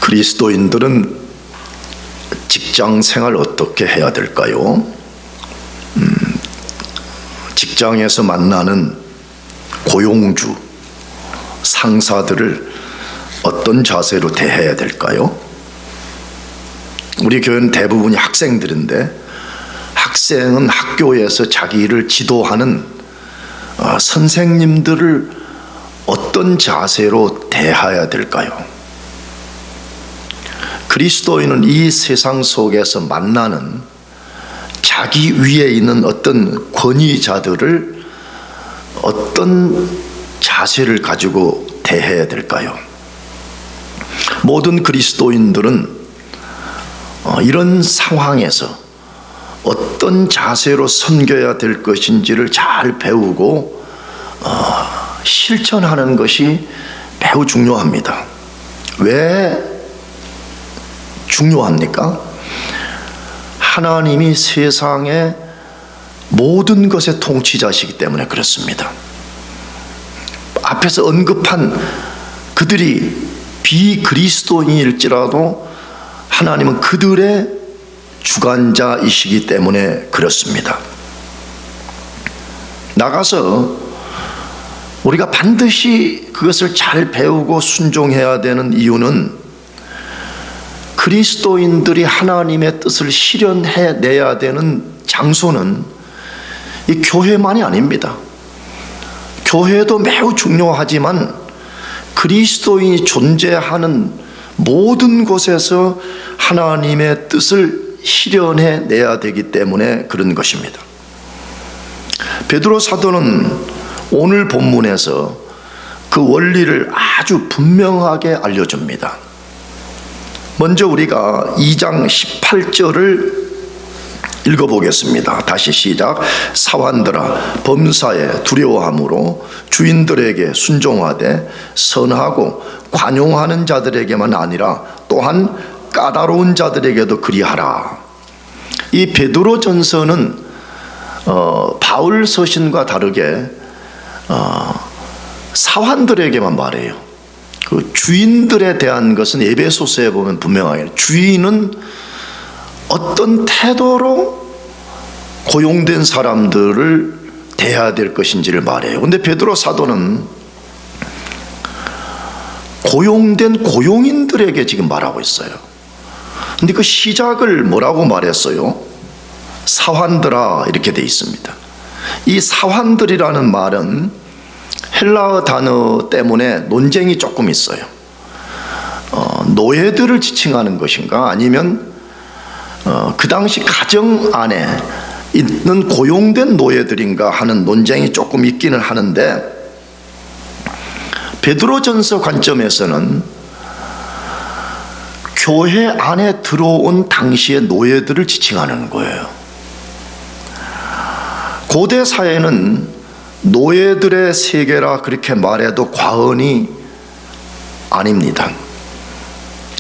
그리스도인들은 직장 생활 어떻게 해야 될까요? 직장에서 만나는 고용주, 상사들을 어떤 자세로 대해야 될까요? 우리 교회는 대부분이 학생들인데, 학생은 학교에서 자기를 지도하는 선생님들을 어떤 자세로 대해야 될까요? 그리스도인은 이 세상 속에서 만나는 자기 위에 있는 어떤 권위자들을 어떤 자세를 가지고 대해야 될까요? 모든 그리스도인들은 이런 상황에서 어떤 자세로 섬겨야 될 것인지를 잘 배우고 실천하는 것이 매우 중요합니다. 왜 중요합니까? 하나님이 세상의 모든 것의 통치자시기 때문에 그렇습니다. 앞에서 언급한 그들이 비그리스도인일지라도 하나님은 그들의 주관자이시기 때문에 그렇습니다. 나가서 우리가 반드시 그것을 잘 배우고 순종해야 되는 이유는 그리스도인들이 하나님의 뜻을 실현해내야 되는 장소는 이 교회만이 아닙니다. 교회도 매우 중요하지만 그리스도인이 존재하는 모든 곳에서 하나님의 뜻을 실현해내야 되기 때문에 그런 것입니다. 베드로 사도는 오늘 본문에서 그 원리를 아주 분명하게 알려줍니다. 먼저 우리가 2장 18절을 읽어보겠습니다. 다시 시작. 사환들아, 범사에 두려워함으로 주인들에게 순종하되 선하고 관용하는 자들에게만 아니라 또한 까다로운 자들에게도 그리하라. 이 베드로 전서는 바울 서신과 다르게 사환들에게만 말해요. 그 주인들에 대한 것은 에베소서에 보면 분명하게 주인은 어떤 태도로 고용된 사람들을 대해야 될 것인지를 말해요. 근데 베드로 사도는 고용된 고용인들에게 지금 말하고 있어요. 근데 그 시작을 뭐라고 말했어요? 사환들아, 이렇게 돼 있습니다. 이 사환들이라는 말은 헬라어 단어 때문에 논쟁이 조금 있어요. 노예들을 지칭하는 것인가, 아니면 그 당시 가정 안에 있는 고용된 노예들인가 하는 논쟁이 조금 있기는 하는데, 베드로전서 관점에서는 교회 안에 들어온 당시의 노예들을 지칭하는 거예요. 고대 사회는 노예들의 세계라 그렇게 말해도 과언이 아닙니다.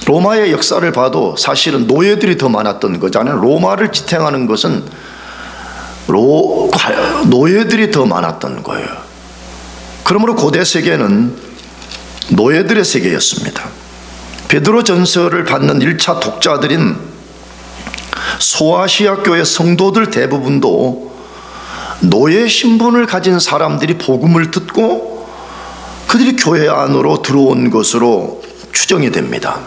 로마의 역사를 봐도 사실은 노예들이 더 많았던 거잖아요. 로마를 지탱하는 것은 노예들이 더 많았던 거예요. 그러므로 고대 세계는 노예들의 세계였습니다. 베드로 전서를 받는 1차 독자들인 소아시아 교회 성도들 대부분도 노예 신분을 가진 사람들이 복음을 듣고 그들이 교회 안으로 들어온 것으로 추정이 됩니다.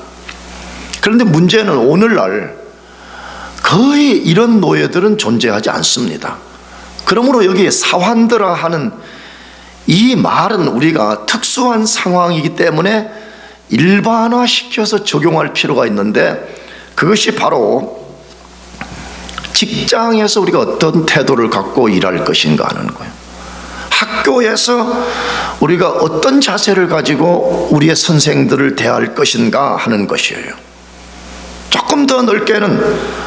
그런데 문제는 오늘날 거의 이런 노예들은 존재하지 않습니다. 그러므로 여기 사환들아 하는 이 말은 우리가 특수한 상황이기 때문에 일반화시켜서 적용할 필요가 있는데, 그것이 바로 직장에서 우리가 어떤 태도를 갖고 일할 것인가 하는 거예요. 학교에서 우리가 어떤 자세를 가지고 우리의 선생들을 대할 것인가 하는 것이에요. 조금 더 넓게는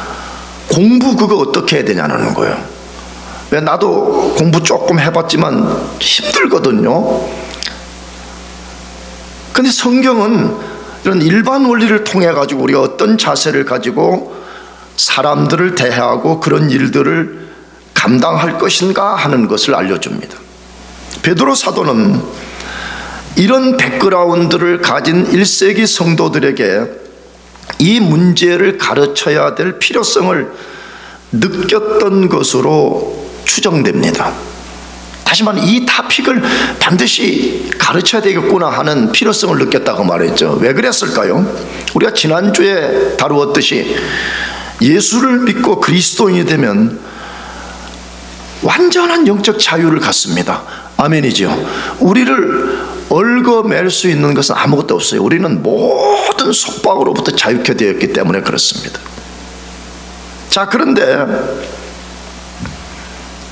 공부 그거 어떻게 해야 되냐는 거예요. 왜 나도 공부 조금 해봤지만 힘들거든요. 근데 성경은 이런 일반 원리를 통해 가지고 우리가 어떤 자세를 가지고 사람들을 대하고 그런 일들을 감당할 것인가 하는 것을 알려줍니다. 베드로 사도는 이런 백그라운드를 가진 1세기 성도들에게 이 문제를 가르쳐야 될 필요성을 느꼈던 것으로 추정됩니다. 다시 말해 이 토픽을 반드시 가르쳐야 되겠구나 하는 필요성을 느꼈다고 말했죠. 왜 그랬을까요? 우리가 지난주에 다루었듯이 예수를 믿고 그리스도인이 되면 완전한 영적 자유를 갖습니다. 아멘이죠. 우리를 얽어맬 수 있는 것은 아무것도 없어요. 우리는 모든 속박으로부터 자유케 되었기 때문에 그렇습니다. 자, 그런데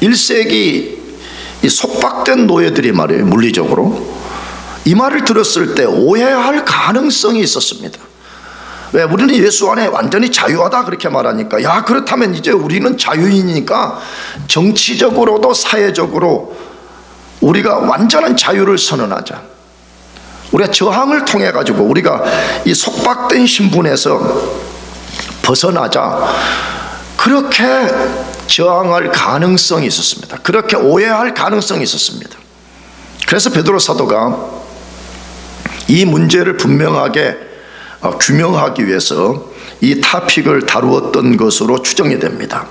1세기 이 속박된 노예들이 말이에요, 물리적으로 이 말을 들었을 때 오해할 가능성이 있었습니다. 왜? 우리는 예수 안에 완전히 자유하다 그렇게 말하니까, 야, 그렇다면 이제 우리는 자유인이니까 정치적으로도 사회적으로 우리가 완전한 자유를 선언하자. 우리가 저항을 통해 가지고 우리가 이 속박된 신분에서 벗어나자. 그렇게 저항할 가능성이 있었습니다. 그렇게 오해할 가능성이 있었습니다. 그래서 베드로 사도가 이 문제를 분명하게 규명하기 위해서 이 토픽을 다루었던 것으로 추정이 됩니다.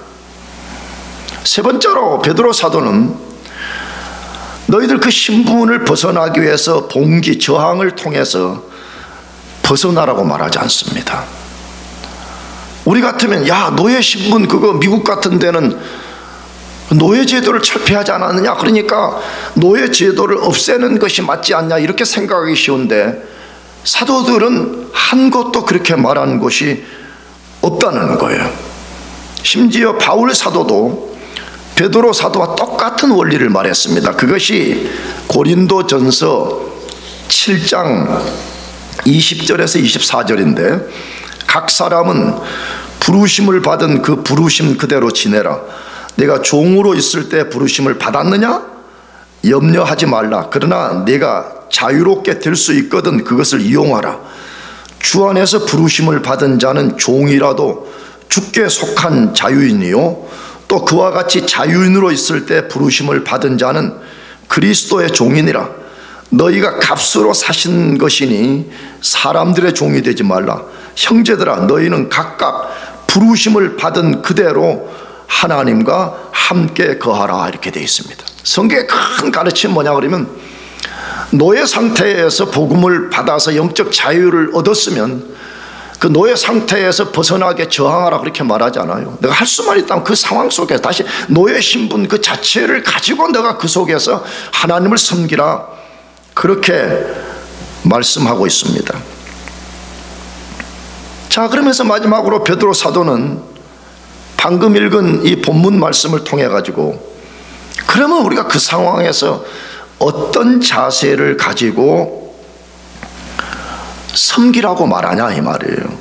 세 번째로 베드로 사도는 너희들 그 신분을 벗어나기 위해서 봉기, 저항을 통해서 벗어나라고 말하지 않습니다. 우리 같으면 야, 노예 신분 그거 미국 같은 데는 노예 제도를 철폐하지 않았느냐, 그러니까 노예 제도를 없애는 것이 맞지 않냐 이렇게 생각하기 쉬운데, 사도들은 한 곳도 그렇게 말한 곳이 없다는 거예요. 심지어 바울 사도도 베드로 사도와 똑같은 원리를 말했습니다. 그것이 고린도전서 7장 20절에서 24절인데, 각 사람은 부르심을 받은 그 부르심 그대로 지내라. 내가 종으로 있을 때 부르심을 받았느냐? 염려하지 말라. 그러나 내가 자유롭게 될 수 있거든 그것을 이용하라. 주 안에서 부르심을 받은 자는 종이라도 주께 속한 자유인이요, 또 그와 같이 자유인으로 있을 때 부르심을 받은 자는 그리스도의 종이니라. 너희가 값으로 사신 것이니 사람들의 종이 되지 말라. 형제들아, 너희는 각각 부르심을 받은 그대로 하나님과 함께 거하라. 이렇게 되어 있습니다. 성경의 큰 가르침은 뭐냐 그러면, 노예 상태에서 복음을 받아서 영적 자유를 얻었으면 그 노예 상태에서 벗어나게 저항하라 그렇게 말하지 않아요. 내가 할 수만 있다면 그 상황 속에서 다시 노예 신분 그 자체를 가지고 내가 그 속에서 하나님을 섬기라, 그렇게 말씀하고 있습니다. 자, 그러면서 마지막으로 베드로 사도는 방금 읽은 이 본문 말씀을 통해 가지고, 그러면 우리가 그 상황에서 어떤 자세를 가지고 섬기라고 말하냐 이 말이에요.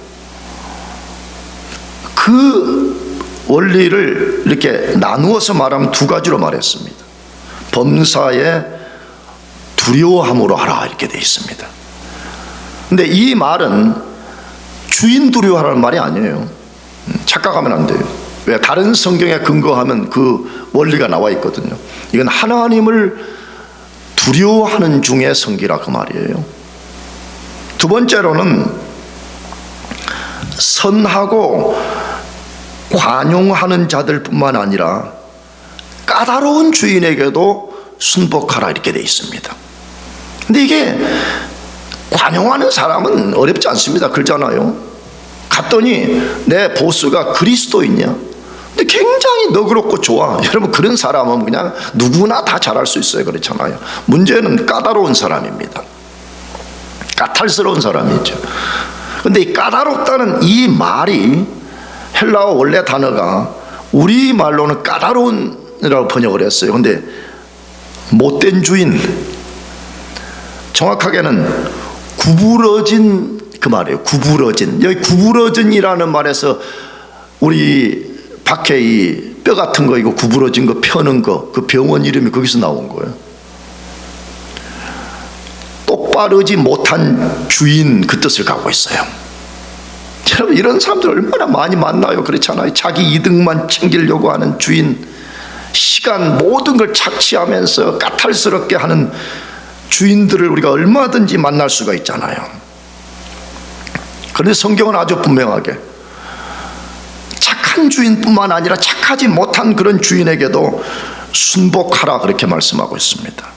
그 원리를 이렇게 나누어서 말하면 두 가지로 말했습니다. 범사에 두려워함으로 하라 이렇게 되어 있습니다. 근데 이 말은 주인 두려워하라는 말이 아니에요. 착각하면 안 돼요. 왜? 다른 성경에 근거하면 그 원리가 나와 있거든요. 이건 하나님을 두려워하는 중에 섬기라 그 말이에요. 두 번째로는 선하고 관용하는 자들 뿐만 아니라 까다로운 주인에게도 순복하라 이렇게 되어 있습니다. 근데 이게 관용하는 사람은 어렵지 않습니다. 그렇잖아요. 갔더니 내 보스가 그리스도인이야. 근데 굉장히 너그럽고 좋아. 여러분, 그런 사람은 그냥 누구나 다 잘할 수 있어요. 그렇잖아요. 문제는 까다로운 사람입니다. 까탈스러운 사람이죠. 근데 이 까다롭다는 이 말이 헬라어 원래 단어가 우리 말로는 까다로운이라고 번역을 했어요. 근데 못된 주인, 정확하게는 구부러진 그 말이에요. 구부러진. 여기 구부러진이라는 말에서 우리 밖에 이 뼈 같은 거 이거 구부러진 거 펴는 거, 그 병원 이름이 거기서 나온 거예요. 똑바르지 못한 주인 그 뜻을 갖고 있어요. 여러분, 이런 사람들 얼마나 많이 만나요. 그렇잖아요. 자기 이득만 챙기려고 하는 주인, 시간 모든 걸 착취하면서 까탈스럽게 하는 주인들을 우리가 얼마든지 만날 수가 있잖아요. 그런데 성경은 아주 분명하게 착한 주인뿐만 아니라 착하지 못한 그런 주인에게도 순복하라 그렇게 말씀하고 있습니다.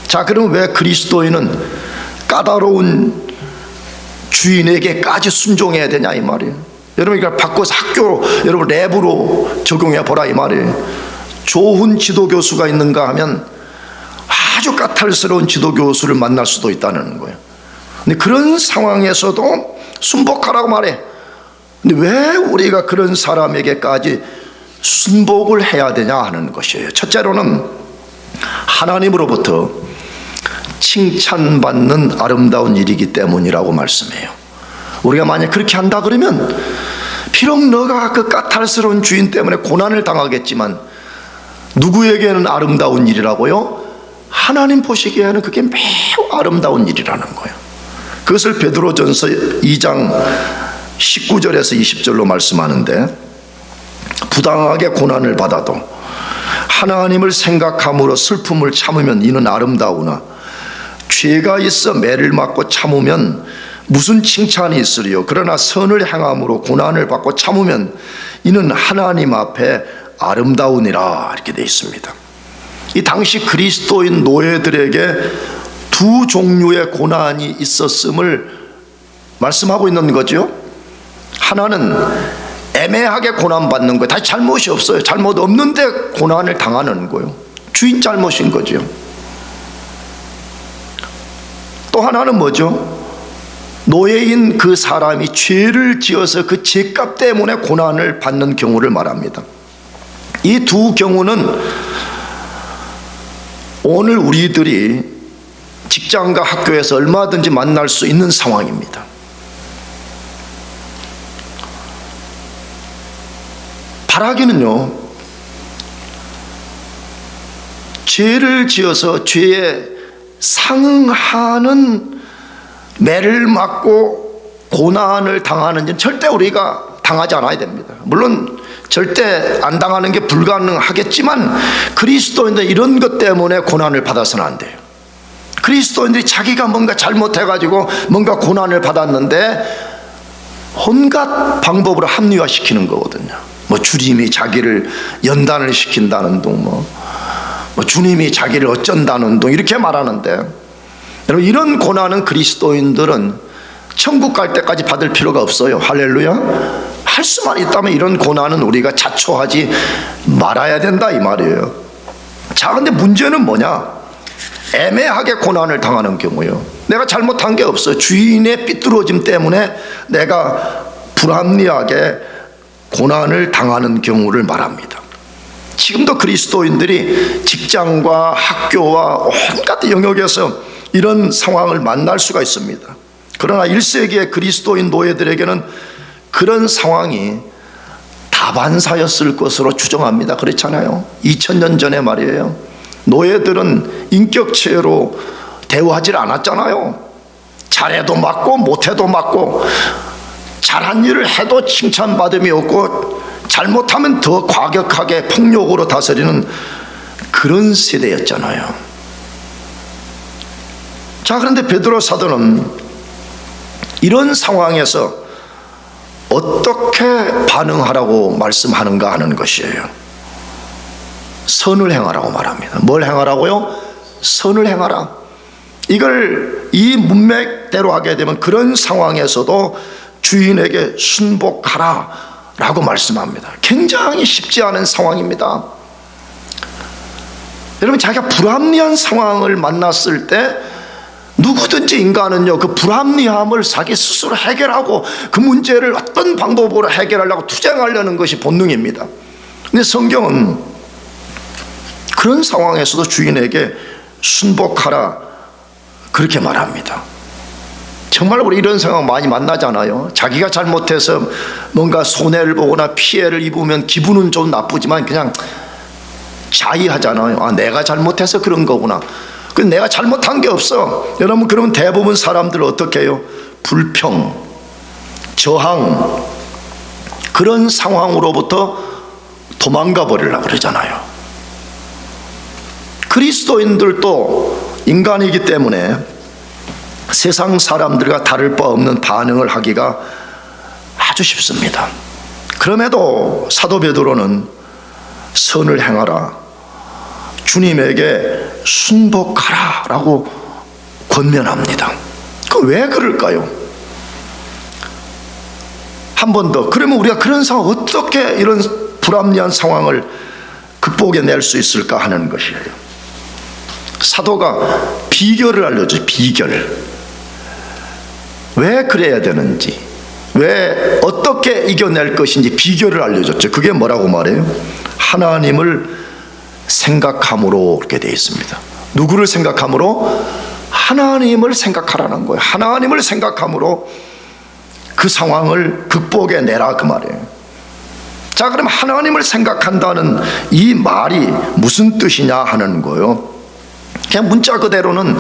자, 그럼 왜 그리스도인은 까다로운 주인에게까지 순종해야 되냐 이 말이에요. 여러분 이걸 바꿔서 학교 여러분 랩으로 적용해 보라 이 말이에요. 좋은 지도교수가 있는가 하면 아주 까탈스러운 지도교수를 만날 수도 있다는 거예요. 근데 그런 상황에서도 순복하라고 말해. 근데 왜 우리가 그런 사람에게까지 순복을 해야 되냐 하는 것이에요. 첫째로는 하나님으로부터 칭찬받는 아름다운 일이기 때문이라고 말씀해요. 우리가 만약 그렇게 한다 그러면 비록 너가 그 까탈스러운 주인 때문에 고난을 당하겠지만 누구에게는 아름다운 일이라고요? 하나님 보시기에는 그게 매우 아름다운 일이라는 거예요. 그것을 베드로전서 2장 19절에서 20절로 말씀하는데, 부당하게 고난을 받아도 하나님을 생각함으로 슬픔을 참으면 이는 아름다우나 죄가 있어 매를 맞고 참으면 무슨 칭찬이 있으리요. 그러나 선을 행함으로 고난을 받고 참으면 이는 하나님 앞에 아름다우니라 이렇게 되어 있습니다. 이 당시 그리스도인 노예들에게 두 종류의 고난이 있었음을 말씀하고 있는 거죠. 하나는 애매하게 고난받는 거예요. 다시 잘못이 없어요. 잘못 없는데 고난을 당하는 거예요. 주인 잘못인 거죠. 또 하나는 뭐죠? 노예인 그 사람이 죄를 지어서 그 죄값 때문에 고난을 받는 경우를 말합니다. 이 두 경우는 오늘 우리들이 직장과 학교에서 얼마든지 만날 수 있는 상황입니다. 바라기는요, 죄를 지어서 죄에 상응하는 매를 맞고 고난을 당하는 일은 절대 우리가 당하지 않아야 됩니다. 물론 절대 안 당하는 게 불가능하겠지만 그리스도인들 이런 것 때문에 고난을 받아서는 안 돼요. 그리스도인들이 자기가 뭔가 잘못해가지고 뭔가 고난을 받았는데 온갖 방법으로 합리화시키는 거거든요. 뭐 주님이 자기를 연단을 시킨다는 둥, 뭐 주님이 자기를 어쩐다는 둥 이렇게 말하는데, 여러분 이런 고난은 그리스도인들은 천국 갈 때까지 받을 필요가 없어요. 할렐루야. 할 수만 있다면 이런 고난은 우리가 자초하지 말아야 된다 이 말이에요. 자, 근데 문제는 뭐냐? 애매하게 고난을 당하는 경우요. 내가 잘못한 게 없어요. 주인의 삐뚤어짐 때문에 내가 불합리하게 고난을 당하는 경우를 말합니다. 지금도 그리스도인들이 직장과 학교와 온갖 영역에서 이런 상황을 만날 수가 있습니다. 그러나 1세기의 그리스도인 노예들에게는 그런 상황이 다반사였을 것으로 추정합니다. 그렇잖아요. 2000년 전에 말이에요. 노예들은 인격체로 대우하지 않았잖아요. 잘해도 맞고 못해도 맞고, 잘한 일을 해도 칭찬받음이 없고 잘못하면 더 과격하게 폭력으로 다스리는 그런 세대였잖아요. 자, 그런데 베드로 사도는 이런 상황에서 어떻게 반응하라고 말씀하는가 하는 것이에요. 선을 행하라고 말합니다. 뭘 행하라고요? 선을 행하라. 이걸 이 문맥대로 하게 되면 그런 상황에서도 주인에게 순복하라 라고 말씀합니다. 굉장히 쉽지 않은 상황입니다. 여러분, 자기가 불합리한 상황을 만났을 때 누구든지 인간은요, 그 불합리함을 자기 스스로 해결하고 그 문제를 어떤 방법으로 해결하려고 투쟁하려는 것이 본능입니다. 근데 성경은 그런 상황에서도 주인에게 순복하라 그렇게 말합니다. 정말 우리 이런 상황 많이 만나잖아요. 자기가 잘못해서 뭔가 손해를 보거나 피해를 입으면 기분은 좀 나쁘지만 그냥 자의하잖아요. 아, 내가 잘못해서 그런 거구나. 근데 내가 잘못한 게 없어. 여러분, 그러면 대부분 사람들은 어떻게 해요? 불평, 저항, 그런 상황으로부터 도망가 버리려고 그러잖아요. 그리스도인들도 인간이기 때문에 세상 사람들과 다를 바 없는 반응을 하기가 아주 쉽습니다. 그럼에도 사도 베드로는 선을 행하라, 주님에게 순복하라 라고 권면합니다. 왜 그럴까요? 한 번 더, 그러면 우리가 그런 상황, 어떻게 이런 불합리한 상황을 극복해낼 수 있을까 하는 것이에요. 사도가 비결을 알려줘요. 비결. 왜 그래야 되는지, 왜 어떻게 이겨낼 것인지 비결을 알려줬죠. 그게 뭐라고 말해요? 하나님을 생각함으로 이렇게 되어 있습니다. 누구를 생각함으로? 하나님을 생각하라는 거예요. 하나님을 생각함으로 그 상황을 극복해내라, 그 말이에요. 자, 그럼 하나님을 생각한다는 이 말이 무슨 뜻이냐 하는 거예요. 그냥 문자 그대로는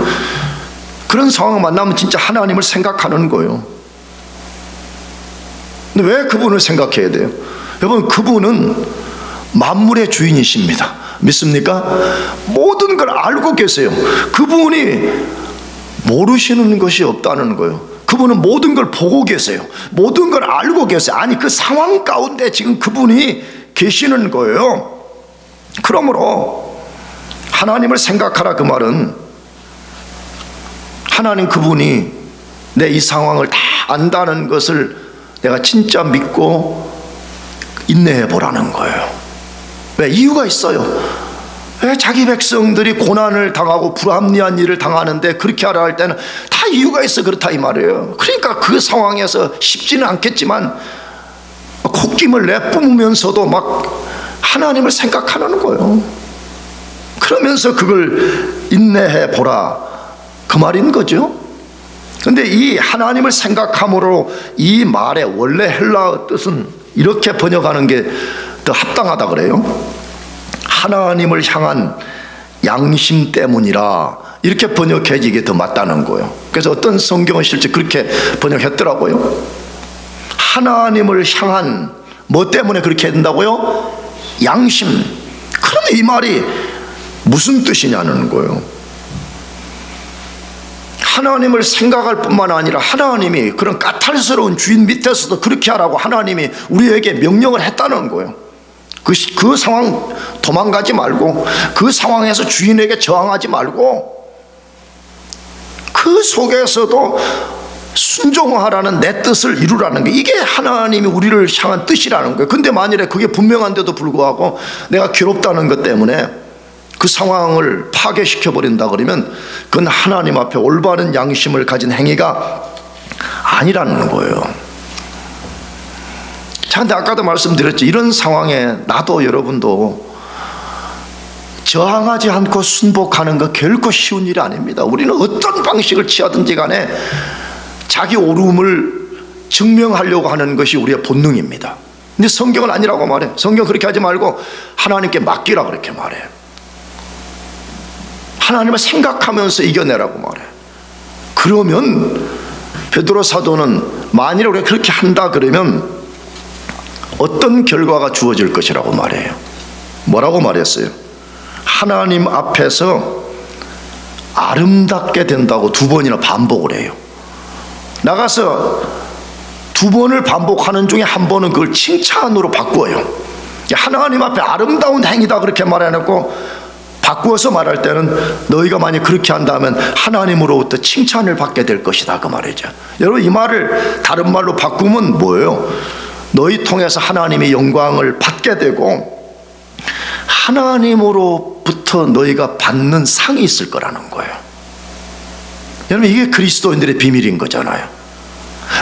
그런 상황을 만나면 진짜 하나님을 생각하는 거예요. 근데 왜 그분을 생각해야 돼요? 여러분, 그분은 만물의 주인이십니다. 믿습니까? 모든 걸 알고 계세요. 그분이 모르시는 것이 없다는 거예요. 그분은 모든 걸 보고 계세요. 모든 걸 알고 계세요. 아니, 그 상황 가운데 지금 그분이 계시는 거예요. 그러므로 하나님을 생각하라, 그 말은 하나님 그분이 내 이 상황을 다 안다는 것을 내가 진짜 믿고 인내해 보라는 거예요. 왜? 이유가 있어요. 왜? 자기 백성들이 고난을 당하고 불합리한 일을 당하는데 그렇게 하라 할 때는 다 이유가 있어 그렇다 이 말이에요. 그러니까 그 상황에서 쉽지는 않겠지만 콧김을 내뿜으면서도 막 하나님을 생각하는 거예요. 그러면서 그걸 인내해 보라, 그 말인 거죠. 근데 이 하나님을 생각함으로 이 말의 원래 헬라어 뜻은 이렇게 번역하는 게 더 합당하다 그래요. 하나님을 향한 양심 때문이라, 이렇게 번역해지게 더 맞다는 거예요. 그래서 어떤 성경은 실제 그렇게 번역했더라고요. 하나님을 향한 뭐 때문에 그렇게 된다고요? 양심. 그러면 이 말이 무슨 뜻이냐는 거예요. 하나님을 생각할 뿐만 아니라 하나님이 그런 까탈스러운 주인 밑에서도 그렇게 하라고 하나님이 우리에게 명령을 했다는 거예요. 그 상황 도망가지 말고, 그 상황에서 주인에게 저항하지 말고, 그 속에서도 순종하라는 내 뜻을 이루라는 게, 이게 하나님이 우리를 향한 뜻이라는 거예요. 근데 만일에 그게 분명한데도 불구하고 내가 괴롭다는 것 때문에 그 상황을 파괴시켜 버린다 그러면 그건 하나님 앞에 올바른 양심을 가진 행위가 아니라는 거예요. 자, 근데 아까도 말씀드렸죠. 이런 상황에 나도 여러분도 저항하지 않고 순복하는 거 결코 쉬운 일이 아닙니다. 우리는 어떤 방식을 취하든지 간에 자기 옳음을 증명하려고 하는 것이 우리의 본능입니다. 근데 성경은 아니라고 말해요. 성경 그렇게 하지 말고 하나님께 맡기라 그렇게 말해요. 하나님을 생각하면서 이겨내라고 말해요. 그러면 베드로 사도는 만일 우리가 그렇게 한다 그러면 어떤 결과가 주어질 것이라고 말해요. 뭐라고 말했어요? 하나님 앞에서 아름답게 된다고 2번이나 반복을 해요. 나가서 2번을 반복하는 중에 한 번은 그걸 칭찬으로 바꾸어요. 하나님 앞에 아름다운 행위다 그렇게 말해놓고 바꾸어서 말할 때는 너희가 만약 그렇게 한다면 하나님으로부터 칭찬을 받게 될 것이다, 그 말이죠. 여러분, 이 말을 다른 말로 바꾸면 뭐예요? 너희 통해서 하나님의 영광을 받게 되고 하나님으로부터 너희가 받는 상이 있을 거라는 거예요. 여러분, 이게 그리스도인들의 비밀인 거잖아요.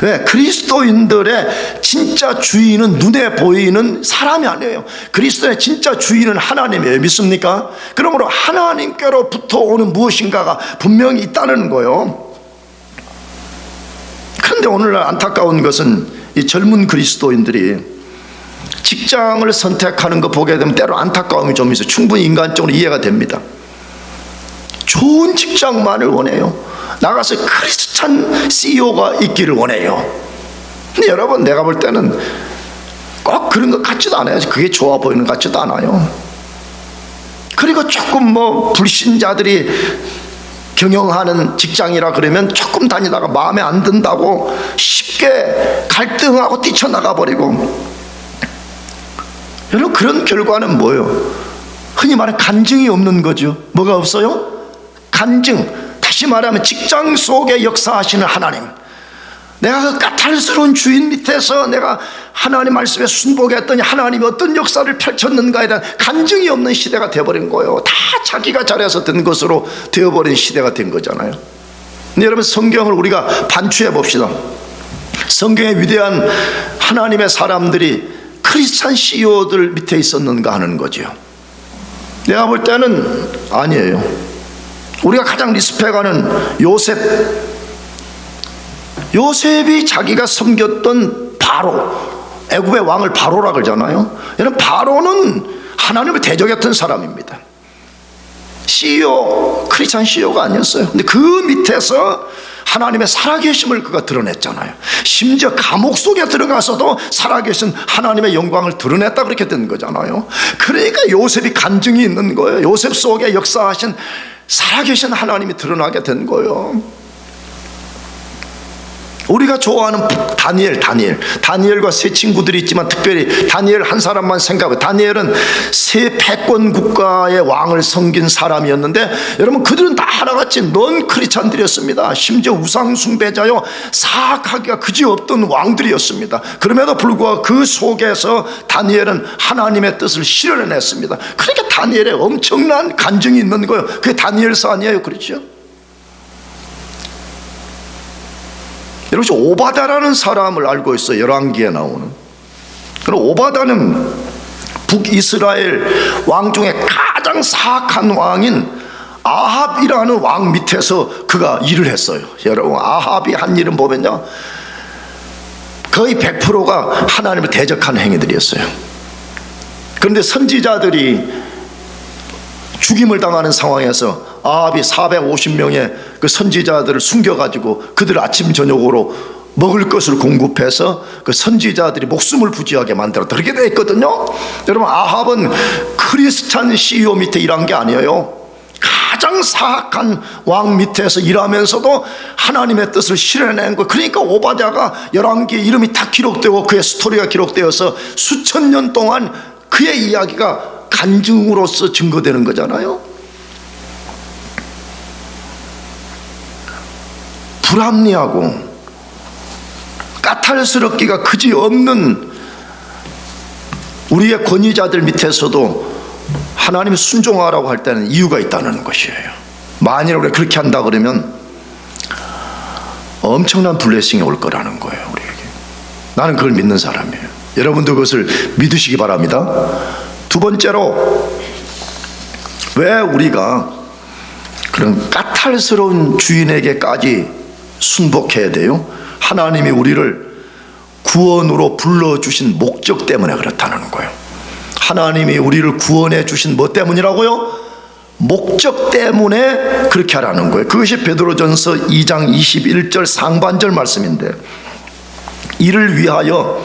왜? 그리스도인들의 진짜 주인은 눈에 보이는 사람이 아니에요. 그리스도의 진짜 주인은 하나님이에요. 믿습니까? 그러므로 하나님께로부터 오는 무엇인가가 분명히 있다는 거예요. 그런데 오늘날 안타까운 것은 이 젊은 그리스도인들이 직장을 선택하는 거 보게 되면 때로 안타까움이 좀 있어요. 충분히 인간적으로 이해가 됩니다. 좋은 직장만을 원해요. 나가서 크리스찬 CEO가 있기를 원해요. 근데 여러분, 내가 볼 때는 꼭 그런 것 같지도 않아요. 그게 좋아 보이는 것 같지도 않아요. 그리고 조금 불신자들이 경영하는 직장이라 그러면 조금 다니다가 마음에 안 든다고 쉽게 갈등하고 뛰쳐나가 버리고, 여러분 그런 결과는 뭐예요? 흔히 말하는 간증이 없는 거죠. 뭐가 없어요? 간증. 다시 말하면 직장 속에 역사하시는 하나님, 내가 그 까탈스러운 주인 밑에서 내가 하나님 말씀에 순복했더니 하나님이 어떤 역사를 펼쳤는가에 대한 간증이 없는 시대가 되어버린 거예요. 다 자기가 잘해서 된 것으로 되어버린 시대가 된 거잖아요. 근데 여러분 성경을 우리가 반추해 봅시다. 성경의 위대한 하나님의 사람들이 크리스찬 CEO들 밑에 있었는가 하는 거죠. 내가 볼 때는 아니에요. 우리가 가장 리스펙하는 요셉이 자기가 섬겼던 바로, 애굽의 왕을 바로라 그러잖아요. 여러분 바로는 하나님을 대적했던 사람입니다. CEO, 크리스찬 CEO가 아니었어요. 근데 그 밑에서 하나님의 살아계심을 그가 드러냈잖아요. 심지어 감옥 속에 들어가서도 살아계신 하나님의 영광을 드러냈다, 그렇게 된 거잖아요. 그러니까 요셉이 간증이 있는 거예요. 요셉 속에 역사하신 살아계신 하나님이 드러나게 된 거예요. 우리가 좋아하는 다니엘과 세 친구들이 있지만 특별히 다니엘 한 사람만 생각해요. 다니엘은 세 패권 국가의 왕을 섬긴 사람이었는데, 여러분 그들은 다 하나같이 넌 크리스찬들이었습니다. 심지어 우상 숭배자요 사악하기가 그지없던 왕들이었습니다. 그럼에도 불구하고 그 속에서 다니엘은 하나님의 뜻을 실현해냈습니다. 그러니까 다니엘에 엄청난 간증이 있는 거예요. 그게 다니엘서 아니에요? 그렇죠? 여러분 오바다라는 사람을 알고 있어요. 열왕기에 나오는. 그럼 오바다는 북이스라엘 왕 중에 가장 사악한 왕인 아합이라는 왕 밑에서 그가 일을 했어요. 여러분 아합이 한 일은 보면요, 거의 100%가 하나님을 대적하는 행위들이었어요. 그런데 선지자들이 죽임을 당하는 상황에서 아합이 450명의 그 선지자들을 숨겨가지고 그들 아침 저녁으로 먹을 것을 공급해서 그 선지자들이 목숨을 부지하게 만들었다, 그렇게 되어 있거든요. 여러분 아합은 크리스찬 CEO 밑에 일한 게 아니에요. 가장 사악한 왕 밑에서 일하면서도 하나님의 뜻을 실현해낸 거예요. 그러니까 오바댜가 열왕기에 이름이 다 기록되고 그의 스토리가 기록되어서 수천 년 동안 그의 이야기가 간증으로서 증거되는 거잖아요. 불합리하고 까탈스럽기가 그지없는 우리의 권위자들 밑에서도 하나님이 순종하라고 할 때는 이유가 있다는 것이에요. 만일 우리가 그렇게 한다 그러면 엄청난 블레싱이 올 거라는 거예요. 우리에게. 나는 그걸 믿는 사람이에요. 여러분도 그것을 믿으시기 바랍니다. 두 번째로, 왜 우리가 그런 까탈스러운 주인에게까지 순복해야 돼요? 하나님이 우리를 구원으로 불러주신 목적 때문에 그렇다는 거예요. 하나님이 우리를 구원해 주신 뭐 때문이라고요? 목적 때문에 그렇게 하라는 거예요. 그것이 베드로전서 2장 21절 상반절 말씀인데, 이를 위하여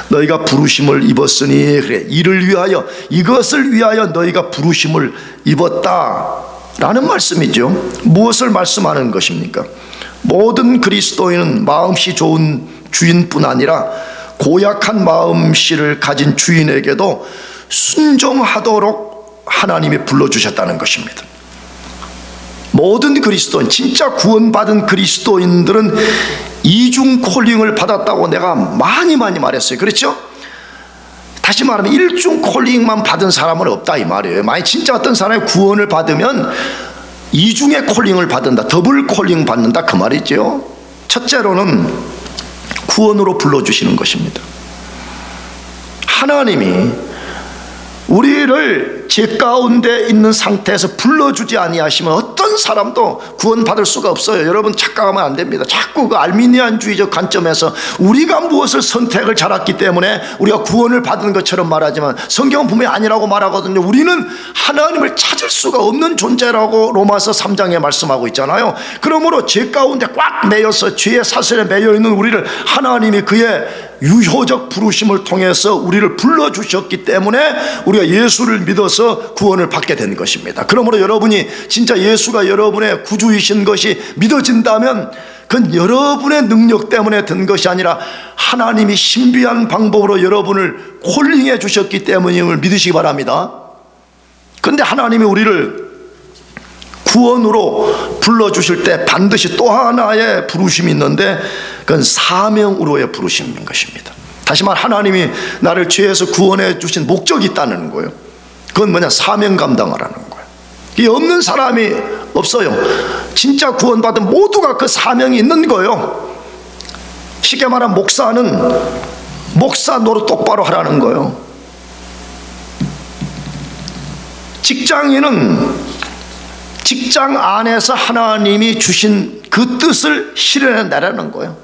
너희가 부르심을 입었으니, 그래, 이를 위하여, 이것을 위하여 너희가 부르심을 입었다 라는 말씀이죠. 무엇을 말씀하는 것입니까? 모든 그리스도인은 마음씨 좋은 주인뿐 아니라 고약한 마음씨를 가진 주인에게도 순종하도록 하나님이 불러주셨다는 것입니다. 모든 그리스도인, 진짜 구원받은 그리스도인들은 이중 콜링을 받았다고 내가 많이 말했어요. 그렇죠? 다시 말하면 일중 콜링만 받은 사람은 없다 이 말이에요. 만약 진짜 어떤 사람이 구원을 받으면 이중의 콜링을 받는다, 더블 콜링 받는다, 그 말이죠. 첫째로는 구원으로 불러주시는 것입니다. 하나님이 우리를 죄 가운데 있는 상태에서 불러주지 아니하시면 어떤 사람도 구원받을 수가 없어요. 여러분 착각하면 안 됩니다. 자꾸 그 알미니안주의적 관점에서 우리가 무엇을 선택을 잘했기 때문에 우리가 구원을 받은 것처럼 말하지만 성경은 분명히 아니라고 말하거든요. 우리는 하나님을 찾을 수가 없는 존재라고 로마서 3장에 말씀하고 있잖아요. 그러므로 죄 가운데 꽉 매여서 죄의 사슬에 매여 있는 우리를 하나님이 그의 유효적 부르심을 통해서 우리를 불러주셨기 때문에 우리가 예수를 믿어서 구원을 받게 된 것입니다. 그러므로 여러분이 진짜 예수가 여러분의 구주이신 것이 믿어진다면 그건 여러분의 능력 때문에 된 것이 아니라 하나님이 신비한 방법으로 여러분을 콜링해 주셨기 때문임을 믿으시기 바랍니다. 그런데 하나님이 우리를 구원으로 불러주실 때 반드시 또 하나의 부르심이 있는데 그건 사명으로의 부르심인 것입니다. 다시 말 하나님이 나를 죄에서 구원해 주신 목적이 있다는 거예요. 그건 뭐냐? 사명 감당하라는 거예요. 이 없는 사람이 없어요. 진짜 구원받은 모두가 그 사명이 있는 거예요. 쉽게 말하면 목사는 목사 노릇 똑바로 하라는 거예요. 직장인은 직장 안에서 하나님이 주신 그 뜻을 실현해내라는 거예요.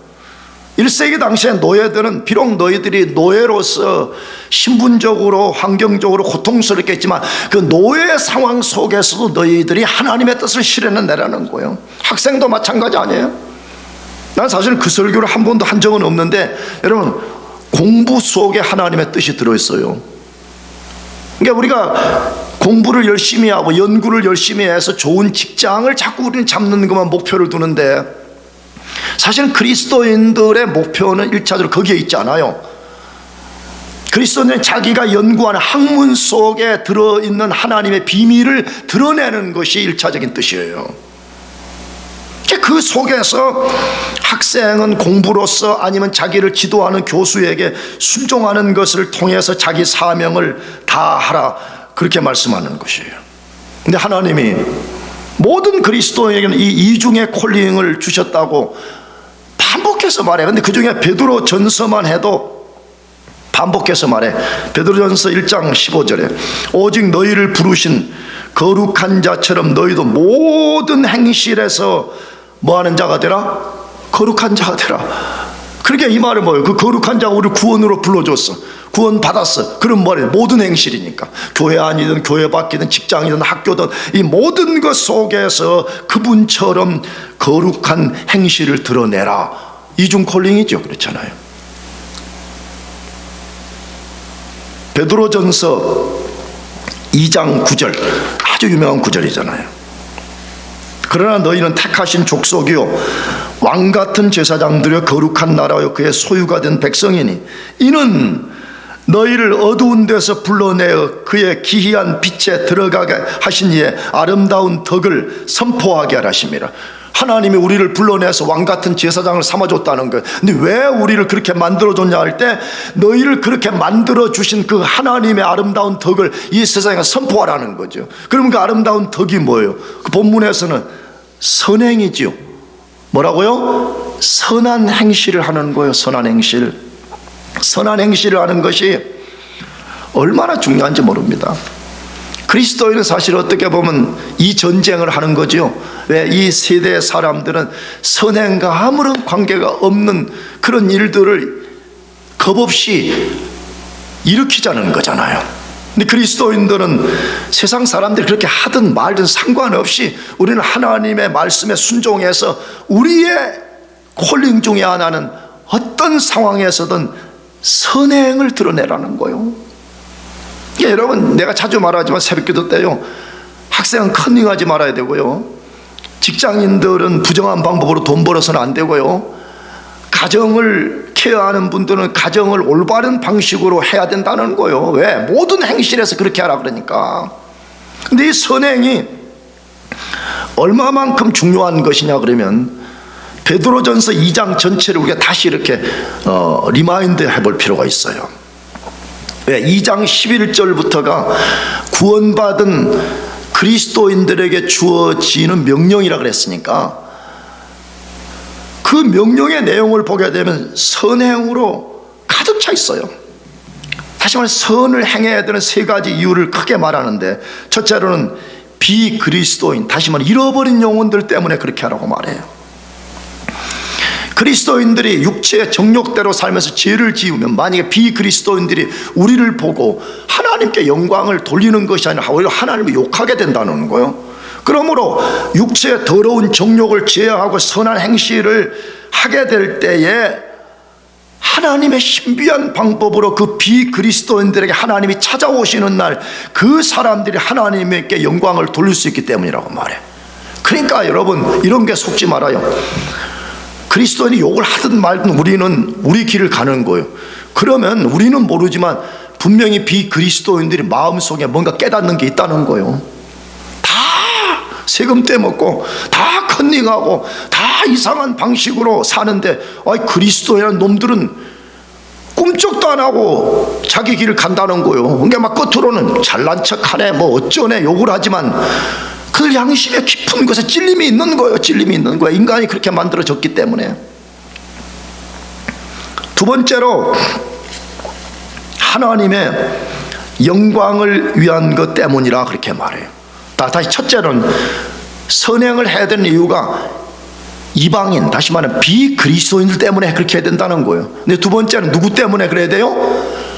1세기 당시에 노예들은 비록 너희들이 노예로서 신분적으로 환경적으로 고통스럽겠지만 그 노예 상황 속에서도 너희들이 하나님의 뜻을 실현해내라는 거예요. 학생도 마찬가지 아니에요? 난 사실 그 설교를 한 번도 한 적은 없는데 여러분 공부 속에 하나님의 뜻이 들어있어요. 그러니까 우리가 공부를 열심히 하고 연구를 열심히 해서 좋은 직장을 자꾸 우리는 잡는 것만 목표를 두는데 사실은 그리스도인들의 목표는 1차적으로 거기에 있지 않아요. 그리스도인은 자기가 연구하는 학문 속에 들어있는 하나님의 비밀을 드러내는 것이 1차적인 뜻이에요. 그 속에서 학생은 공부로서 아니면 자기를 지도하는 교수에게 순종하는 것을 통해서 자기 사명을 다하라 그렇게 말씀하는 것이에요. 근데 하나님이 모든 그리스도인에게는 이 이중의 콜링을 주셨다고 반복해서 말해. 근데 그 중에 베드로 전서만 해도 반복해서 말해. 베드로전서 1장 15절에 오직 너희를 부르신 거룩한 자처럼 너희도 모든 행실에서 뭐하는 자가 되라? 거룩한 자가 되라. 그러니까 이 말은 뭐예요? 그 거룩한 자가 우리를 구원으로 불러줬어. 구원 받았어. 그럼 뭐래요? 모든 행실이니까 교회 안이든 교회 밖이든 직장이든 학교든 이 모든 것 속에서 그분처럼 거룩한 행실을 드러내라. 이중 콜링이죠. 그렇잖아요. 베드로전서 2장 9절 아주 유명한 구절이잖아요. 그러나 너희는 택하신 족속이요 왕같은 제사장들의 거룩한 나라요 그의 소유가 된 백성이니 이는 너희를 어두운 데서 불러내어 그의 기이한 빛에 들어가게 하신 이의 아름다운 덕을 선포하게 하심이라. 하나님이 우리를 불러내서 왕같은 제사장을 삼아줬다는 거예요. 근데 왜 우리를 그렇게 만들어줬냐 할 때 너희를 그렇게 만들어주신 그 하나님의 아름다운 덕을 이 세상에 선포하라는 거죠. 그러면 그 아름다운 덕이 뭐예요? 그 본문에서는 선행이지요. 뭐라고요? 선한 행실을 하는 거예요. 선한 행실. 선한 행실을 하는 것이 얼마나 중요한지 모릅니다. 그리스도인은 사실 어떻게 보면 이 전쟁을 하는 거죠. 왜? 이 세대의 사람들은 선행과 아무런 관계가 없는 그런 일들을 겁없이 일으키자는 거잖아요. 근데 그리스도인들은 세상 사람들이 그렇게 하든 말든 상관없이 우리는 하나님의 말씀에 순종해서 우리의 콜링 중에 하나는 어떤 상황에서든 선행을 드러내라는 거예요. 여러분, 내가 자주 말하지만 새벽기도 때요, 학생은 컨닝하지 말아야 되고요, 직장인들은 부정한 방법으로 돈 벌어서는 안 되고요, 가정을 케어하는 분들은 가정을 올바른 방식으로 해야 된다는 거예요. 왜? 모든 행실에서 그렇게 하라 그러니까. 근데 이 선행이 얼마만큼 중요한 것이냐 그러면 베드로전서 2장 전체를 우리가 다시 이렇게 리마인드 해볼 필요가 있어요. 왜? 2장 11절부터가 구원받은 그리스도인들에게 주어지는 명령이라 그랬으니까 그 명령의 내용을 보게 되면 선행으로 가득 차 있어요. 다시 말해 선을 행해야 되는 세 가지 이유를 크게 말하는데, 첫째로는 비그리스도인, 다시 말해 잃어버린 영혼들 때문에 그렇게 하라고 말해요. 그리스도인들이 육체의 정욕대로 살면서 죄를 지으면 만약에 비그리스도인들이 우리를 보고 하나님께 영광을 돌리는 것이 아니라 오히려 하나님을 욕하게 된다는 거예요. 그러므로 육체의 더러운 정욕을 제어하고 선한 행실을 하게 될 때에 하나님의 신비한 방법으로 그 비그리스도인들에게 하나님이 찾아오시는 날 그 사람들이 하나님께 영광을 돌릴 수 있기 때문이라고 말해. 그러니까 여러분, 이런 게 속지 말아요. 그리스도인이 욕을 하든 말든 우리는 우리 길을 가는 거예요. 그러면 우리는 모르지만 분명히 비그리스도인들이 마음속에 뭔가 깨닫는 게 있다는 거예요. 다 세금 떼먹고 다 컨닝하고 다 이상한 방식으로 사는데, 그리스도인이라는 놈들은 꿈쩍도 안 하고 자기 길을 간다는 거예요. 그러니까 막 겉으로는 잘난 척하네 뭐 어쩌네 욕을 하지만 그 양심의 깊은 곳에 찔림이 있는 거예요. 찔림이 있는 거예요. 인간이 그렇게 만들어졌기 때문에. 두 번째로, 하나님의 영광을 위한 것 때문이라 그렇게 말해요. 다시 첫째는 선행을 해야 되는 이유가 이방인, 다시 말하면 비그리스도인들 때문에 그렇게 해야 된다는 거예요. 근데 두 번째는 누구 때문에 그래야 돼요?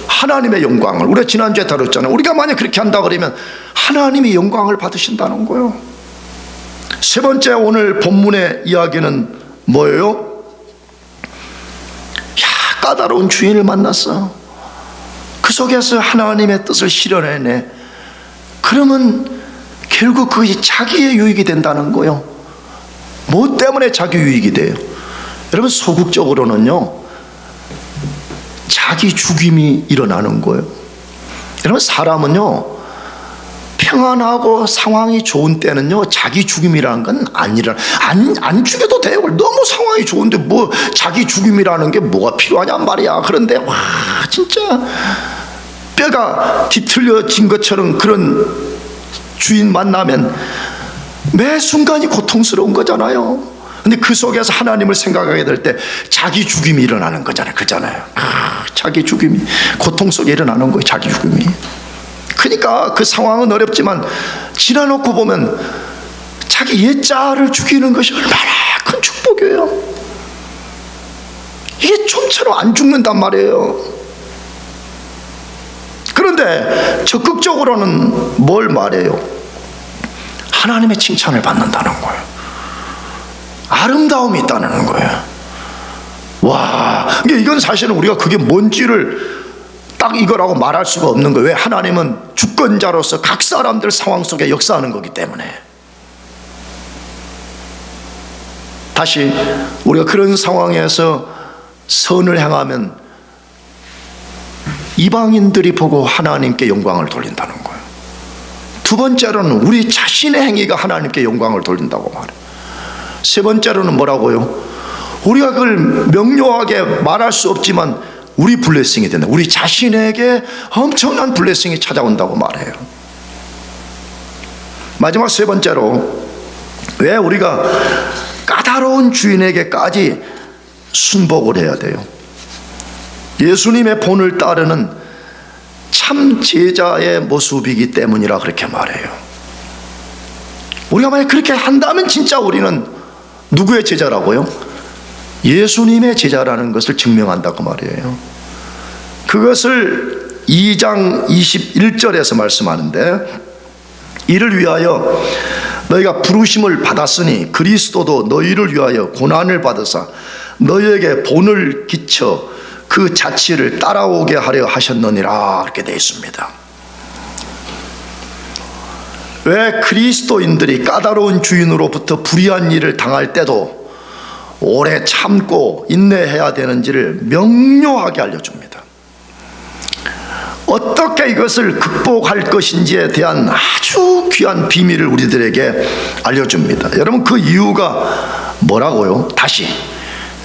하나님의 영광을. 우리가 지난주에 다뤘잖아요. 우리가 만약 그렇게 한다 그러면 하나님이 영광을 받으신다는 거예요. 세 번째, 오늘 본문의 이야기는 뭐예요? 까다로운 주인을 만났어. 그 속에서 하나님의 뜻을 실현해내. 그러면 결국 그것이 자기의 유익이 된다는 거예요. 뭐 때문에 자기 유익이 돼요? 여러분, 소극적으로는요, 자기 죽임이 일어나는 거예요. 여러분, 사람은요, 평안하고 상황이 좋은 때는요, 자기 죽임이라는 건 안 죽여도 돼요. 너무 상황이 좋은데 뭐 자기 죽임이라는 게 뭐가 필요하냐 말이야. 그런데 와, 진짜 뼈가 뒤틀려진 것처럼 그런 주인 만나면 매 순간이 고통스러운 거잖아요. 근데 그 속에서 하나님을 생각하게 될 때 자기 죽임이 일어나는 거잖아요. 그잖아요. 자기 죽임이 고통 속에 일어나는 거예요. 자기 죽임이. 그러니까 그 상황은 어렵지만 지나놓고 보면 자기 옛자를 죽이는 것이 얼마나 큰 축복이에요. 이게 좀처럼 안 죽는단 말이에요. 그런데 적극적으로는 뭘 말해요? 하나님의 칭찬을 받는다는 거예요. 아름다움이 있다는 거예요. 와, 이건 사실은 우리가 그게 뭔지를 딱 이거라고 말할 수가 없는 거예요. 왜? 하나님은 주권자로서 각 사람들 상황 속에 역사하는 거기 때문에. 다시 우리가 그런 상황에서 선을 행하면 이방인들이 보고 하나님께 영광을 돌린다는 거예요. 두 번째로는 우리 자신의 행위가 하나님께 영광을 돌린다고 말해요. 세 번째로는 뭐라고요? 우리가 그걸 명료하게 말할 수 없지만 우리 블레싱이 된다. 우리 자신에게 엄청난 블레싱이 찾아온다고 말해요. 마지막 세 번째로, 왜 우리가 까다로운 주인에게까지 순복을 해야 돼요? 예수님의 본을 따르는 참 제자의 모습이기 때문이라 그렇게 말해요. 우리가 만약 그렇게 한다면 진짜 우리는 누구의 제자라고요? 예수님의 제자라는 것을 증명한다고 말이에요. 그것을 2장 21절에서 말씀하는데, 이를 위하여 너희가 부르심을 받았으니 그리스도도 너희를 위하여 고난을 받으사 너희에게 본을 끼쳐 그 자취를 따라오게 하려 하셨느니라, 이렇게 되어 있습니다. 왜 그리스도인들이 까다로운 주인으로부터 불의한 일을 당할 때도 오래 참고 인내해야 되는지를 명료하게 알려줍니다. 어떻게 이것을 극복할 것인지에 대한 아주 귀한 비밀을 우리들에게 알려줍니다. 여러분, 그 이유가 뭐라고요? 다시,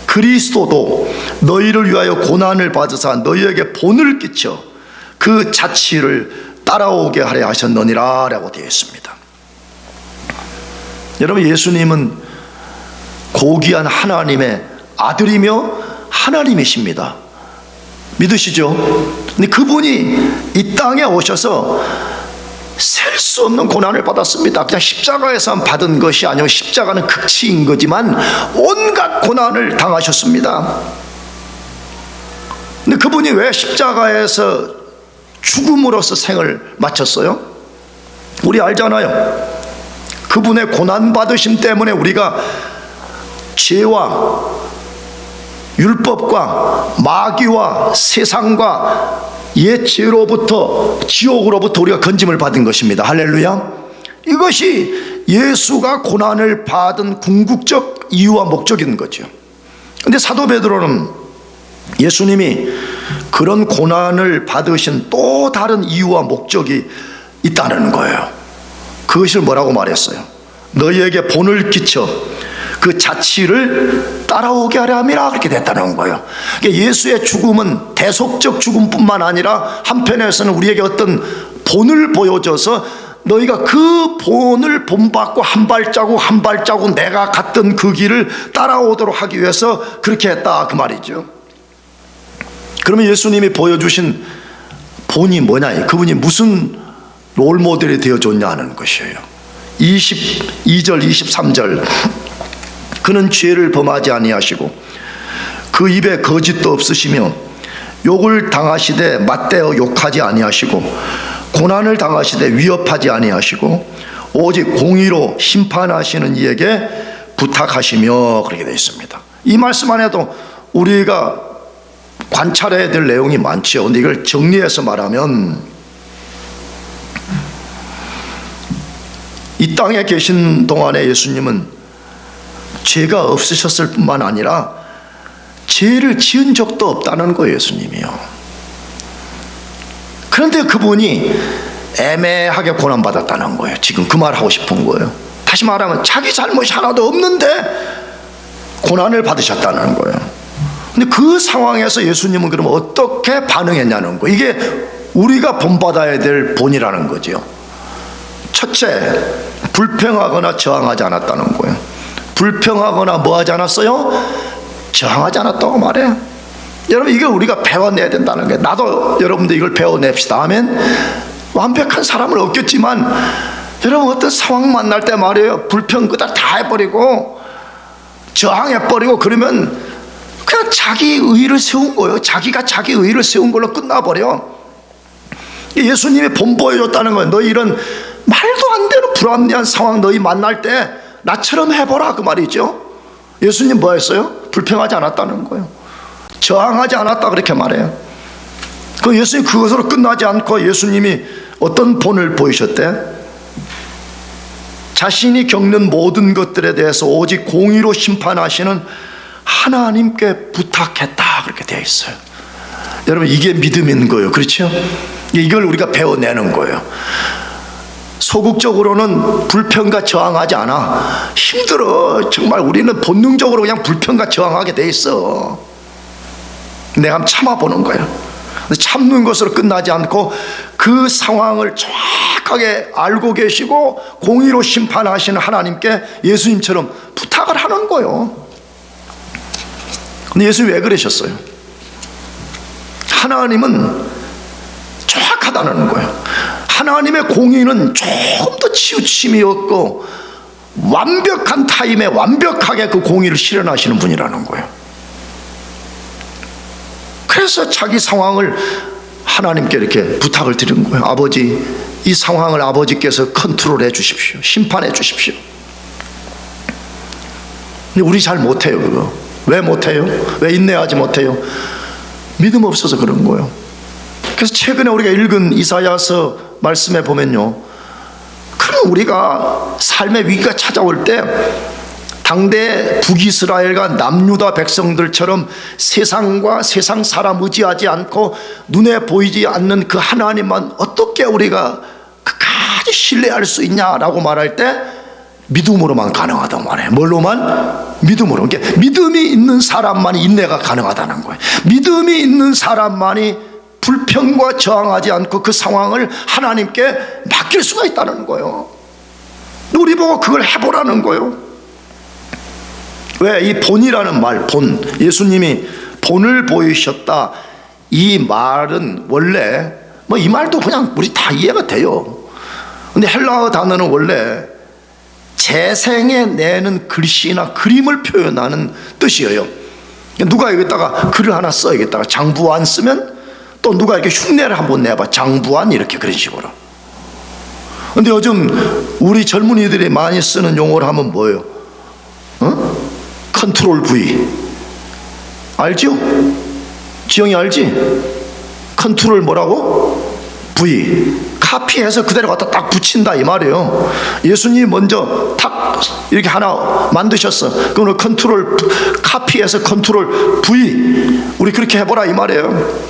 그리스도도 너희를 위하여 고난을 받으사 너희에게 본을 끼쳐 그 자취를 따라오게 하려 하셨느니라 라고 되어 있습니다. 여러분, 예수님은 고귀한 하나님의 아들이며 하나님이십니다. 믿으시죠? 근데 그분이 이 땅에 오셔서 셀 수 없는 고난을 받았습니다. 그냥 십자가에서 받은 것이 아니고 십자가는 극치인 거지만 온갖 고난을 당하셨습니다. 근데 그분이 왜 십자가에서 죽음으로써 생을 마쳤어요? 우리 알잖아요. 그분의 고난 받으심 때문에 우리가 죄와 율법과 마귀와 세상과 옛 죄로부터, 지옥으로부터 우리가 건짐을 받은 것입니다. 할렐루야. 이것이 예수가 고난을 받은 궁극적 이유와 목적인 거죠. 근데 사도 베드로는 예수님이 그런 고난을 받으신 또 다른 이유와 목적이 있다는 거예요. 그것을 뭐라고 말했어요? 너희에게 본을 끼쳐 그 자치를 따라오게 하려 함이라, 그렇게 됐다는 거예요. 그러니까 예수의 죽음은 대속적 죽음뿐만 아니라 한편에서는 우리에게 어떤 본을 보여줘서 너희가 그 본을 본받고 한 발자국 한 발자국 내가 갔던 그 길을 따라오도록 하기 위해서 그렇게 했다, 그 말이죠. 그러면 예수님이 보여주신 본이 뭐냐, 그분이 무슨 롤모델이 되어줬냐 하는 것이에요. 22절 23절 그는 죄를 범하지 아니하시고 그 입에 거짓도 없으시며 욕을 당하시되 맞대어 욕하지 아니하시고 고난을 당하시되 위협하지 아니하시고 오직 공의로 심판하시는 이에게 부탁하시며, 그렇게 되어 있습니다. 이 말씀 안에도 우리가 관찰해야 될 내용이 많죠. 그런데 이걸 정리해서 말하면 이 땅에 계신 동안에 예수님은 죄가 없으셨을 뿐만 아니라 죄를 지은 적도 없다는 거예요, 예수님이요. 그런데 그분이 애매하게 고난받았다는 거예요. 지금 그 말 하고 싶은 거예요. 다시 말하면 자기 잘못이 하나도 없는데 고난을 받으셨다는 거예요. 근데 그 상황에서 예수님은 그러면 어떻게 반응했냐는 거예요. 이게 우리가 본받아야 될 본이라는 거죠. 첫째, 불평하거나 저항하지 않았다는 거예요. 불평하거나 뭐 하지 않았어요? 저항하지 않았다고 말해요. 여러분, 이걸 우리가 배워내야 된다는 거예요. 나도 여러분들 이걸 배워냅시다. 아멘. 완벽한 사람은 없겠지만 여러분, 어떤 상황 만날 때 말이에요, 불평 그다 다 해버리고 저항해버리고 그러면 그냥 자기 의의를 세운 거예요. 자기가 자기 의의를 세운 걸로 끝나버려. 예수님이 본 보여줬다는 거예요. 너희 이런 말도 안 되는 불합리한 상황 너희 만날 때 나처럼 해보라, 그 말이죠. 예수님 뭐 했어요? 불평하지 않았다는 거예요. 저항하지 않았다, 그렇게 말해요. 그 예수님 그것으로 끝나지 않고 예수님이 어떤 본을 보이셨대? 자신이 겪는 모든 것들에 대해서 오직 공의로 심판하시는 하나님께 부탁했다, 그렇게 되어 있어요. 여러분, 이게 믿음인 거예요. 그렇죠? 이걸 우리가 배워내는 거예요. 소극적으로는 불평과 저항하지 않아. 힘들어. 정말 우리는 본능적으로 그냥 불평과 저항하게 돼 있어. 내가 한번 참아보는 거예요. 참는 것으로 끝나지 않고 그 상황을 정확하게 알고 계시고 공의로 심판하시는 하나님께 예수님처럼 부탁을 하는 거예요. 근데 예수님 왜 그러셨어요? 하나님은 정확하다는 거예요. 하나님의 공의는 조금 더 치우침이 없고 완벽한 타임에 완벽하게 그 공의를 실현하시는 분이라는 거예요. 그래서 자기 상황을 하나님께 이렇게 부탁을 드린 거예요. 아버지, 이 상황을 아버지께서 컨트롤해 주십시오. 심판해 주십시오. 근데 우리 잘 못해요, 그거. 왜 못해요? 왜 인내하지 못해요? 믿음 없어서 그런 거예요. 그래서 최근에 우리가 읽은 이사야서 말씀에 보면요, 그럼 우리가 삶의 위기가 찾아올 때 당대 북이스라엘과 남유다 백성들처럼 세상과 세상 사람 의지하지 않고 눈에 보이지 않는 그 하나님만 어떻게 우리가 끝까지 신뢰할 수 있냐라고 말할 때 믿음으로만 가능하다고 말해요. 뭘로만? 믿음으로. 그러니까 믿음이 있는 사람만이 인내가 가능하다는 거예요. 믿음이 있는 사람만이 불평과 저항하지 않고 그 상황을 하나님께 맡길 수가 있다는 거예요. 우리 보고 그걸 해보라는 거예요. 왜? 이 본이라는 말, 본, 예수님이 본을 보이셨다, 이 말은 원래 뭐 이 말도 그냥 우리 다 이해가 돼요. 근데 헬라어 단어는 원래 재생해 내는 글씨나 그림을 표현하는 뜻이에요. 누가 여기다가 글을 하나 써, 여기다가 장부안 쓰면 또 누가 이렇게 흉내를 한번 내봐, 장부안, 이렇게 그런 식으로. 근데 요즘 우리 젊은이들이 많이 쓰는 용어를 하면 뭐예요? 컨트롤 V, 알죠? 지영이 알지? 컨트롤 뭐라고? V. 카피해서 그대로 갖다 딱 붙인다 이 말이에요. 예수님이 먼저 탁 이렇게 하나 만드셨어. 그거는 컨트롤 카피해서 컨트롤 V. 우리 그렇게 해보라 이 말이에요.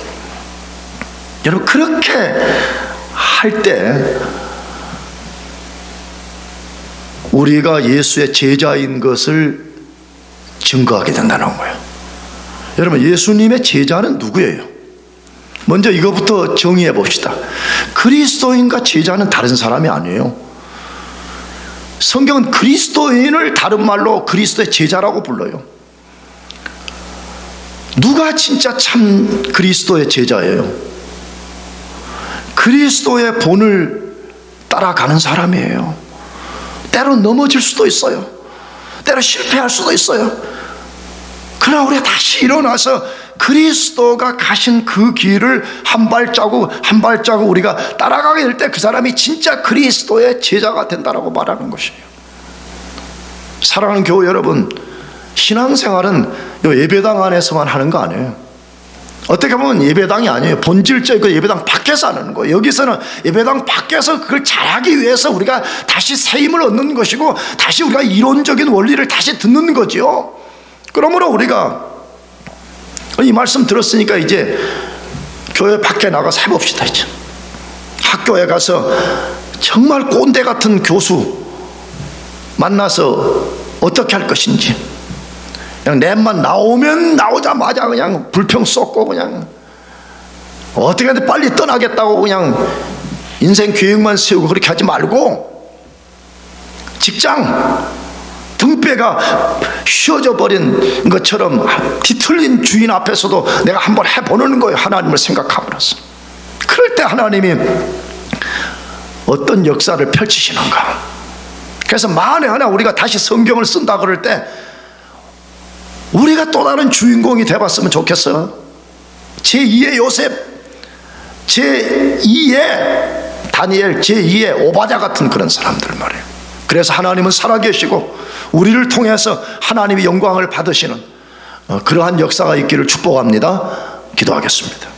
여러분 그렇게 할 때 우리가 예수의 제자인 것을 증거하게 된다는 거예요. 여러분 예수님의 제자는 누구예요? 먼저 이것부터 정의해 봅시다. 그리스도인과 제자는 다른 사람이 아니에요. 성경은 그리스도인을 다른 말로 그리스도의 제자라고 불러요. 누가 진짜 참 그리스도의 제자예요? 그리스도의 본을 따라가는 사람이에요. 때로 넘어질 수도 있어요. 때로 실패할 수도 있어요. 그러나 우리가 다시 일어나서 그리스도가 가신 그 길을 한 발자국 한 발자국 우리가 따라가게 될 때 그 사람이 진짜 그리스도의 제자가 된다라고 말하는 것이에요. 사랑하는 교회 여러분, 신앙생활은 예배당 안에서만 하는 거 아니에요. 어떻게 보면 예배당이 아니에요. 본질적인 그 예배당 밖에서 하는 거예요. 여기서는 예배당 밖에서 그걸 잘하기 위해서 우리가 다시 새 힘을 얻는 것이고 다시 우리가 이론적인 원리를 다시 듣는 거죠. 그러므로 우리가 이 말씀 들었으니까 이제 교회 밖에 나가서 해봅시다. 이제 학교에 가서 정말 꼰대 같은 교수 만나서 어떻게 할 것인지, 그냥 랩만 나오자마자 그냥 불평 쏟고 그냥 어떻게든 빨리 떠나겠다고 그냥 인생 계획만 세우고 그렇게 하지 말고 직장 등뼈가 휘어져 버린 것처럼 뒤틀린 주인 앞에서도 내가 한번 해보는 거예요. 하나님을 생각함으로써. 그럴 때 하나님이 어떤 역사를 펼치시는가. 그래서 만에 하나 우리가 다시 성경을 쓴다 그럴 때 우리가 또 다른 주인공이 돼봤으면 좋겠어요. 제2의 요셉, 제2의 다니엘, 제2의 오바자 같은 그런 사람들 말이에요. 그래서 하나님은 살아계시고 우리를 통해서 하나님이 영광을 받으시는 그러한 역사가 있기를 축복합니다. 기도하겠습니다.